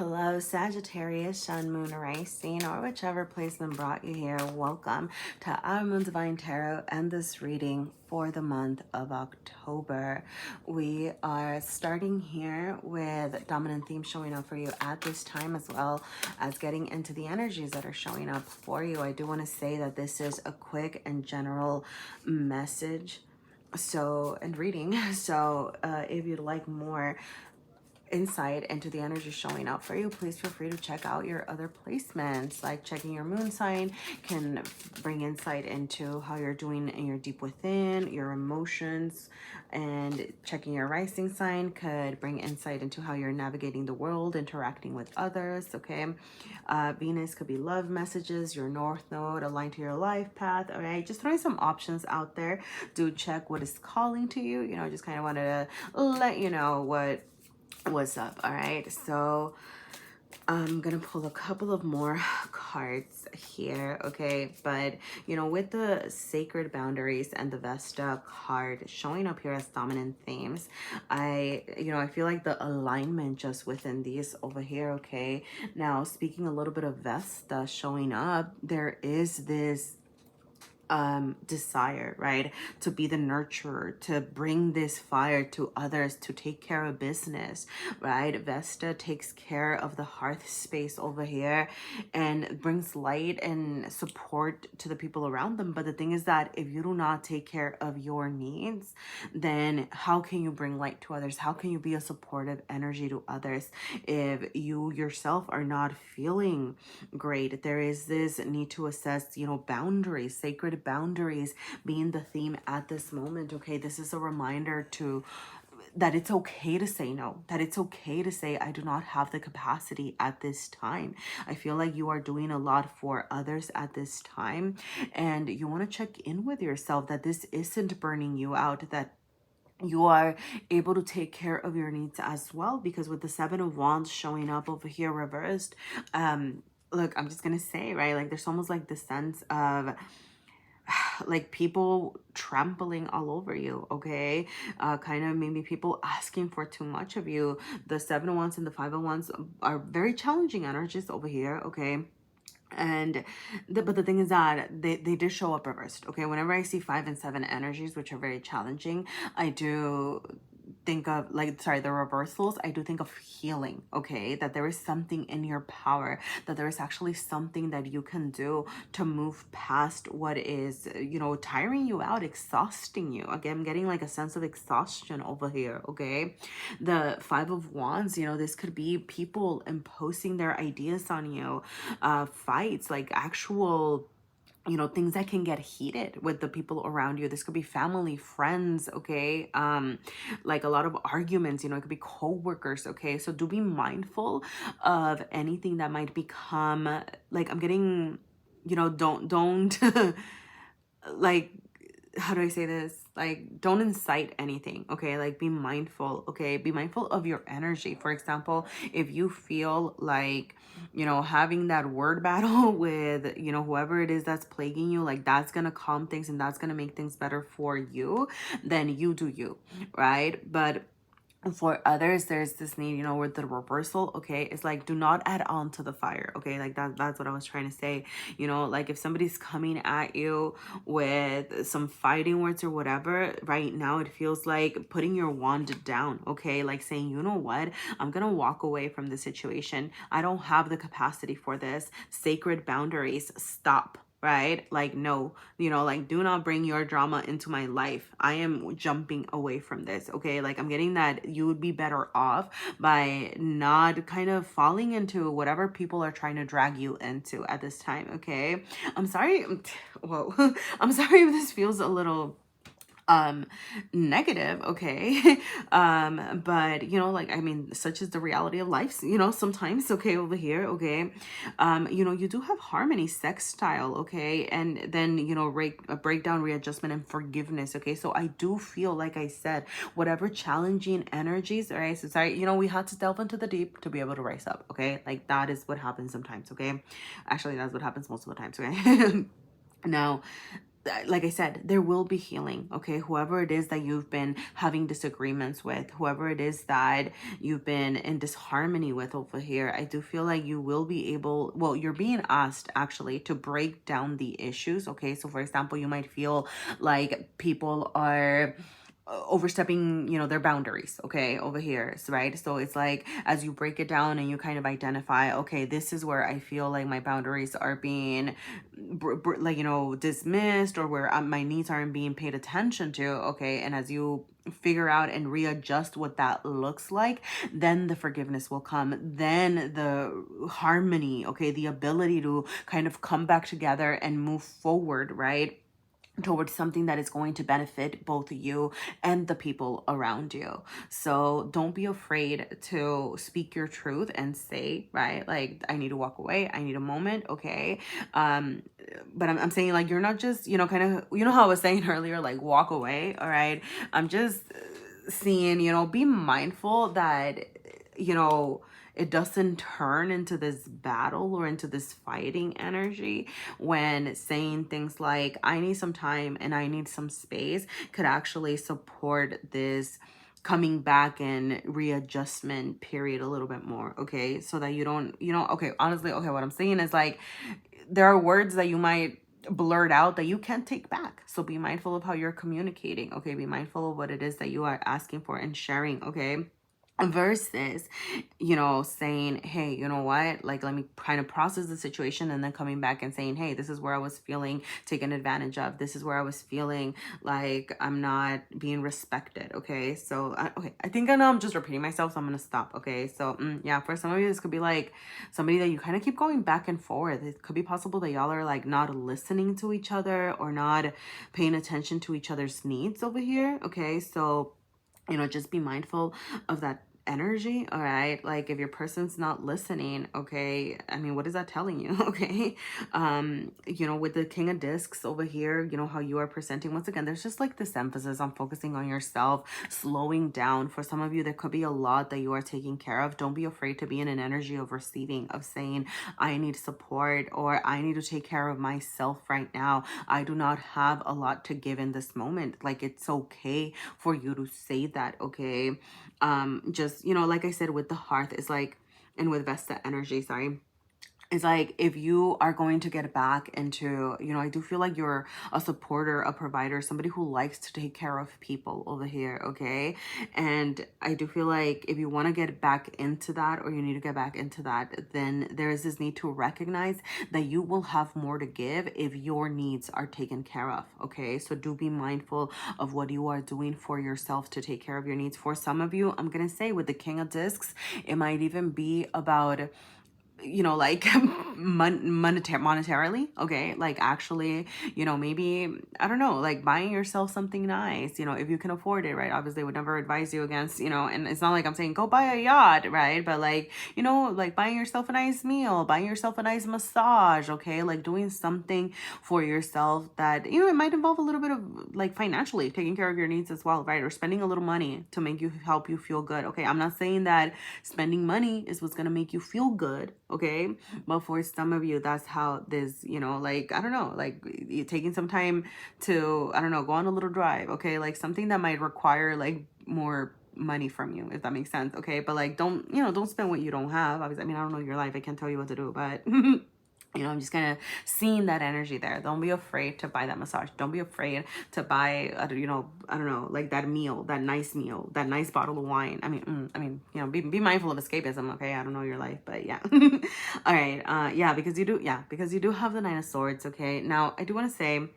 Hello, Sagittarius, Sun, Moon, Rising, or whichever placement brought you here. Welcome to our Moon Divine Tarot and this reading for the month of October. We are starting here with dominant themes showing up for you at this time, as well as getting into the energies that are showing up for you. I do want to say that this is a quick and general message and reading. So if you'd like more insight into the energy showing up for you, please feel free to check out your other placements. Like checking your moon sign can bring insight into how you're doing in your deep within, your emotions, and checking your rising sign could bring insight into how you're navigating the world, interacting with others. Okay, Venus could be love messages, your north node aligned to your life path. All right, just throwing some options out there. Do check what is calling to you. Just kind of wanted to let you know what's up. All right, so I'm gonna pull a couple of more cards here. Okay, but with the sacred boundaries and the Vesta card showing up here as dominant themes, I feel like the alignment just within these over here. Okay, now speaking a little bit of Vesta showing up, there is this desire, right, to be the nurturer, to bring this fire to others, to take care of business, right? Vesta takes care of the hearth space over here and brings light and support to the people around them. But the thing is that if you do not take care of your needs, then how can you bring light to others? How can you be a supportive energy to others if you yourself are not feeling great? There is this need to assess, boundaries, sacred boundaries being the theme at this moment. Okay, this is a reminder that it's okay to say no, that it's okay to say I do not have the capacity at this time. I feel like you are doing a lot for others at this time, and you want to check in with yourself that this isn't burning you out, that you are able to take care of your needs as well. Because with the Seven of Wands showing up over here reversed, look, I'm just gonna say, right, like there's almost like the sense of like people trampling all over you. Okay, kind of maybe people asking for too much of you. The Seven of Wands and the Five of Wands are very challenging energies over here. Okay, and but the thing is that they did show up reversed. Okay, whenever I see 5 and 7 energies, which are very challenging, I do think of the reversals. I do think of healing. Okay, that there is something in your power, that there is actually something that you can do to move past what is tiring you out, exhausting you. Again, I'm getting like a sense of exhaustion over here. Okay, the Five of Wands, this could be people imposing their ideas on you, fights, like actual things that can get heated with the people around you. This could be family, friends. Okay, like a lot of arguments. It could be co-workers. Okay, so do be mindful of anything that might become like, I'm getting don't like, how do I say this? Like, don't incite anything. Okay, like be mindful. Okay, be mindful of your energy. For example, if you feel like having that word battle with whoever it is that's plaguing you, like that's gonna calm things and that's gonna make things better for you, then you do you, right? But for others, there's this need, with the reversal. Okay, it's like, do not add on to the fire. Okay, like that's what I was trying to say. Like if somebody's coming at you with some fighting words or whatever, right now it feels like putting your wand down. Okay, like saying, you know what, I'm gonna walk away from the situation. I don't have the capacity for this. Sacred boundaries, stop. Right? Like, no, like, do not bring your drama into my life. I am jumping away from this. Okay, like I'm getting that you would be better off by not kind of falling into whatever people are trying to drag you into at this time. Okay, I'm sorry. Whoa, I'm sorry if this feels a little negative. Okay, but like, I mean, such is the reality of life, sometimes. Okay, over here. Okay, you do have harmony, sextile. Okay, and then a breakdown, readjustment, and forgiveness. Okay, so I do feel, like I said, whatever challenging energies, all right, so sorry, we had to delve into the deep to be able to rise up. Okay, like that is what happens sometimes. Okay, actually that's what happens most of the times. Okay. Now, like I said, there will be healing, okay? Whoever it is that you've been having disagreements with, whoever it is that you've been in disharmony with over here, I do feel like you will be able, well, you're being asked actually to break down the issues, okay? So for example, you might feel like people are overstepping, you know, their boundaries, okay, over here, so, right? So it's like, as you break it down and you kind of identify, okay, this is where I feel like my boundaries are being like, you know, dismissed, or where my needs aren't being paid attention to, okay? And as you figure out and readjust what that looks like, then the forgiveness will come, then the harmony, okay, the ability to kind of come back together and move forward, right, towards something that is going to benefit both you and the people around you. So don't be afraid to speak your truth and say, right, like, I need to walk away, I need a moment, okay? But I'm saying, like, you're not just, you know, kind of, you know how I was saying earlier, like, walk away, all right? I'm just seeing, you know, be mindful that, you know, it doesn't turn into this battle or into this fighting energy, when saying things like, I need some time and I need some space, could actually support this coming back and readjustment period a little bit more, okay? So that you don't, you know, okay, honestly, okay, what I'm saying is, like, there are words that you might blurt out that you can't take back. So be mindful of how you're communicating, okay? Be mindful of what it is that you are asking for and sharing, okay? Versus, you know, saying, hey, you know what, like, let me kind of process the situation, and then coming back and saying, hey, this is where I was feeling taken advantage of, this is where I was feeling like I'm not being respected, okay? So okay, I think I know I'm just repeating myself, so I'm gonna stop, okay? So yeah, for some of you, this could be like somebody that you kind of keep going back and forth. It could be possible that y'all are like not listening to each other or not paying attention to each other's needs over here, okay? So, you know, just be mindful of that energy, all right? Like, if your person's not listening, okay, I mean, what is that telling you? Okay, you know, with the King of Discs over here, you know how you are presenting, once again, there's just like this emphasis on focusing on yourself, slowing down. For some of you, there could be a lot that you are taking care of. Don't be afraid to be in an energy of receiving, of saying, I need support, or I need to take care of myself right now. I do not have a lot to give in this moment. Like, it's okay for you to say that, okay? Just, you know, like I said, with the hearth, is like, and with Vesta energy, sorry, it's like, if you are going to get back into, you know, I do feel like you're a supporter, a provider, somebody who likes to take care of people over here, okay? And I do feel like if you want to get back into that, or you need to get back into that, then there is this need to recognize that you will have more to give if your needs are taken care of, okay? So do be mindful of what you are doing for yourself to take care of your needs. For some of you, I'm gonna say, with the King of Discs, it might even be about, you know, like monetarily, okay? Like, actually, you know, maybe, I don't know, like buying yourself something nice, you know, if you can afford it, right? Obviously, I would never advise you against, you know, and it's not like I'm saying go buy a yacht, right? But like, you know, like buying yourself a nice meal, buying yourself a nice massage, okay? Like doing something for yourself that, you know, it might involve a little bit of like financially taking care of your needs as well, right? Or spending a little money to make you, help you feel good, okay? I'm not saying that spending money is what's gonna make you feel good, okay? But for some of you, that's how this, you know, like, I don't know, like you taking some time to, I don't know, go on a little drive, okay? Like something that might require like more money from you, if that makes sense, okay? But like, don't, you know, don't spend what you don't have. Obviously, I mean, I don't know your life, I can't tell you what to do, but you know, I'm just kind of seeing that energy there. Don't be afraid to buy that massage. Don't be afraid to buy, you know, I don't know, like that meal, that nice meal, that nice bottle of wine. I mean, you know, be mindful of escapism, okay? I don't know your life, but yeah. All right. Yeah, because you do have the Nine of Swords, okay? Now, I do want to say,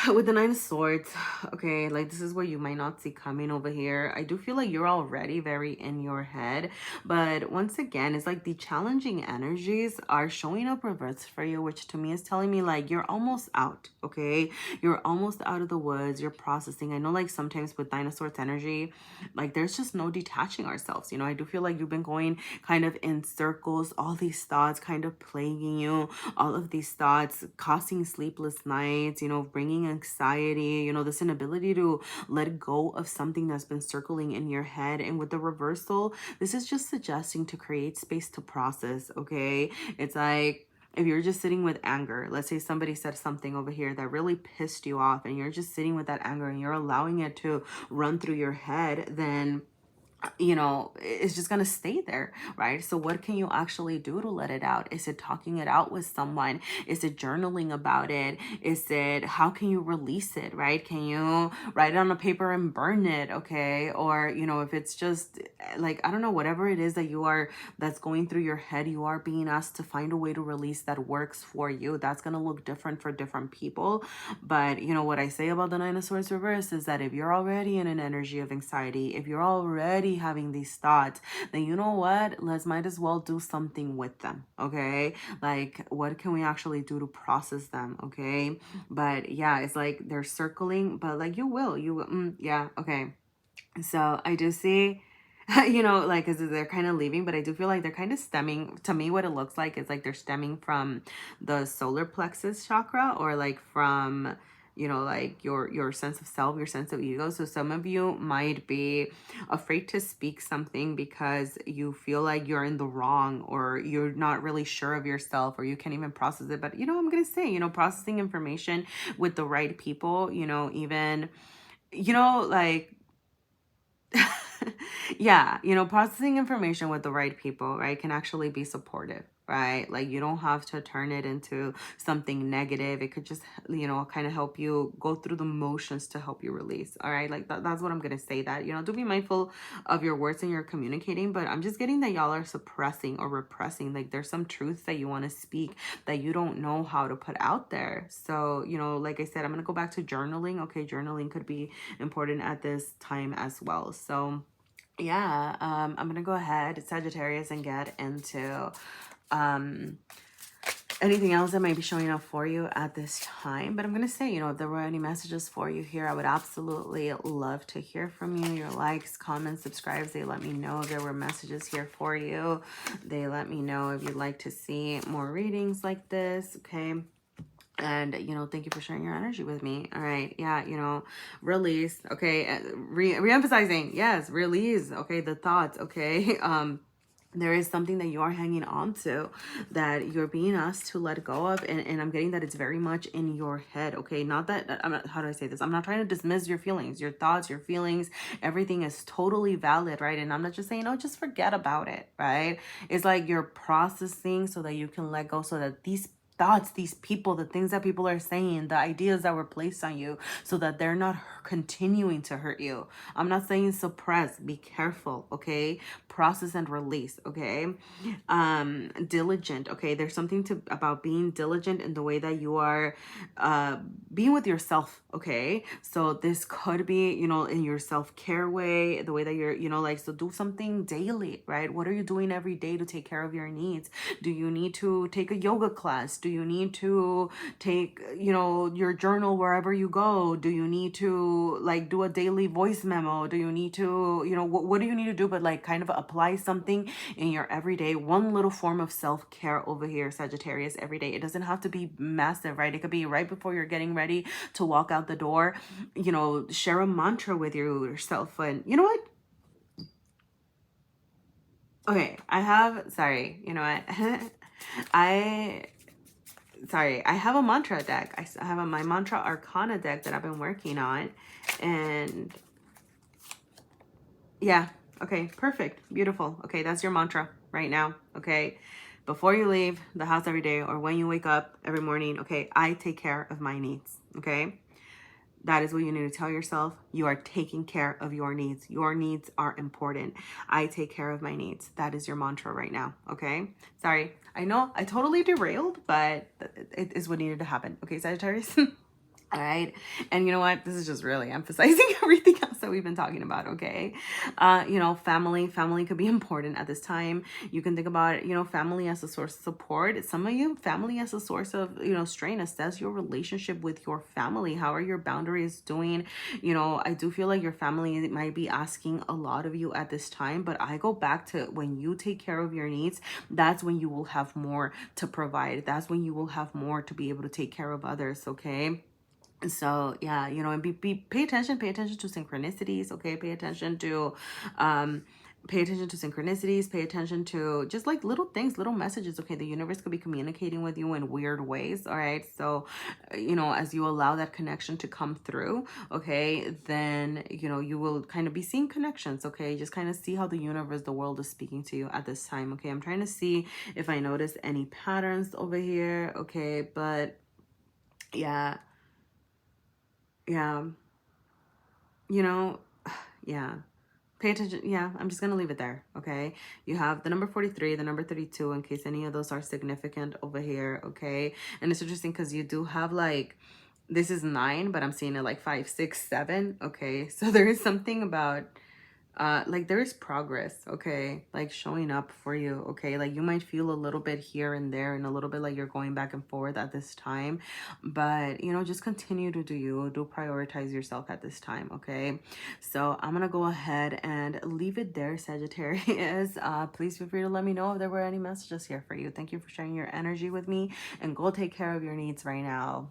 with the Nine of Swords, okay, like this is where you might not see coming over here. I do feel like you're already very in your head, but once again, it's like the challenging energies are showing up reversed for you, which to me is telling me like you're almost out, okay? You're almost out of the woods, you're processing. I know like sometimes with Nine of Swords energy, like there's just no detaching ourselves, you know? I do feel like you've been going kind of in circles, all these thoughts kind of plaguing you, all of these thoughts causing sleepless nights, you know, bringing anxiety, you know, this inability to let go of something that's been circling in your head. And with the reversal, this is just suggesting to create space to process, okay? It's like, if you're just sitting with anger, let's say somebody said something over here that really pissed you off, and you're just sitting with that anger and you're allowing it to run through your head, then you know, it's just gonna stay there, right? So what can you actually do to let it out? Is it talking it out with someone? Is it journaling about it? Is it, how can you release it, right? Can you write it on a paper and burn it, okay? Or, you know, if it's just like, I don't know, whatever it is that you are, that's going through your head, you are being asked to find a way to release that works for you. That's gonna look different for different people. But, you know, what I say about the Nine of Swords reverse is that if you're already in an energy of anxiety, if you're already having these thoughts, then you know what, might as well do something with them, okay? Like, what can we actually do to process them, okay? But yeah, it's like they're circling, but like you will, yeah, okay. So I do see, you know, like, as they're kind of leaving, but I do feel like they're kind of stemming. To me, what it looks like is like they're stemming from the solar plexus chakra, or like from, you know, like your sense of self, your sense of ego. So some of you might be afraid to speak something because you feel like you're in the wrong, or you're not really sure of yourself, or you can't even process it. But, you know, I'm gonna say, you know, processing information with the right people, you know, even, you know, like, yeah, you know, processing information with the right people, right, can actually be supportive, right? Like, you don't have to turn it into something negative. It could just, you know, kind of help you go through the motions to help you release. All right, like that's what I'm gonna say. That, you know, do be mindful of your words and you're communicating. But I'm just getting that y'all are suppressing or repressing. Like, there's some truths that you want to speak that you don't know how to put out there. So, you know, like I said, I'm gonna go back to journaling. Okay, journaling could be important at this time as well. So yeah, I'm gonna go ahead, Sagittarius, and get into anything else that might be showing up for you at this time. But I'm gonna say, you know, if there were any messages for you here, I would absolutely love to hear from you. Your likes, comments, subscribes, they let me know if there were messages here for you. They let me know if you'd like to see more readings like this, okay? And, you know, thank you for sharing your energy with me. All right. Yeah. You know, release. Okay. Re-emphasizing. Yes. Release. Okay. The thoughts. Okay. There is something that you are hanging on to that you're being asked to let go of. And I'm getting that it's very much in your head. Okay. Not that, I'm not, how do I say this? I'm not trying to dismiss your feelings, your thoughts, your feelings. Everything is totally valid. Right. And I'm not just saying, oh, just forget about it. Right. It's like you're processing so that you can let go, so that these thoughts, these people, the things that people are saying, the ideas that were placed on you, so that they're not continuing to hurt you. I'm not saying suppress, be careful, okay? Process and release, okay? Diligent, okay? There's something about being diligent in the way that you are being with yourself, okay? So this could be, you know, in your self-care way, the way that you're, you know, like, so do something daily, right? What are you doing every day to take care of your needs? Do you need to take a yoga class? Do you need to take, you know, your journal wherever you go? Do you need to, like, do a daily voice memo? Do you need to, you know, what do you need to do? But, like, kind of apply something in your everyday, one little form of self-care over here, Sagittarius, every day. It doesn't have to be massive, right? It could be right before you're getting ready to walk out the door. You know, share a mantra with yourself. And you know what? Okay, sorry, you know what? I have a mantra deck. I have my mantra arcana deck that I've been working on. And yeah, okay, perfect, beautiful. Okay, that's your mantra right now, okay? Before you leave the house every day, or when you wake up every morning, okay, I take care of my needs, okay? That is what you need to tell yourself. You are taking care of your needs. Your needs are important. I take care of my needs. That is your mantra right now, okay? Sorry, I know I totally derailed, but it is what needed to happen. Okay, Sagittarius? All right. And you know what? This is just really emphasizing everything else that we've been talking about. Okay. You know, family could be important at this time. You can think about, you know, family as a source of support. Some of you, family as a source of, you know, strain. Assess your relationship with your family. How are your boundaries doing? You know, I do feel like your family might be asking a lot of you at this time, but I go back to when you take care of your needs, that's when you will have more to provide. That's when you will have more to be able to take care of others. Okay. So yeah, you know, and pay attention to synchronicities, okay? Pay attention to Pay attention to synchronicities, pay attention to just like little things, little messages. Okay, the universe could be communicating with you in weird ways. All right, so you know, as you allow that connection to come through, okay, then you know, you will kind of be seeing connections. Okay, just kind of see how the universe, the world is speaking to you at this time. Okay, I'm trying to see if I notice any patterns over here. Okay, but yeah, yeah, you know, yeah. Pay attention. Yeah, I'm just going to leave it there. Okay. You have the number 43, the number 32, in case any of those are significant over here. Okay. And it's interesting because you do have like, this is 9, but I'm seeing it like 5, 6, 7. Okay. So there is something about like there is progress, okay, like showing up for you. Okay, like you might feel a little bit here and there and a little bit like you're going back and forth at this time, but you know, just continue to do you, do prioritize yourself at this time. Okay, so I'm gonna go ahead and leave it there, Sagittarius. Please feel free to let me know if there were any messages here for you. Thank you for sharing your energy with me, and go take care of your needs right now.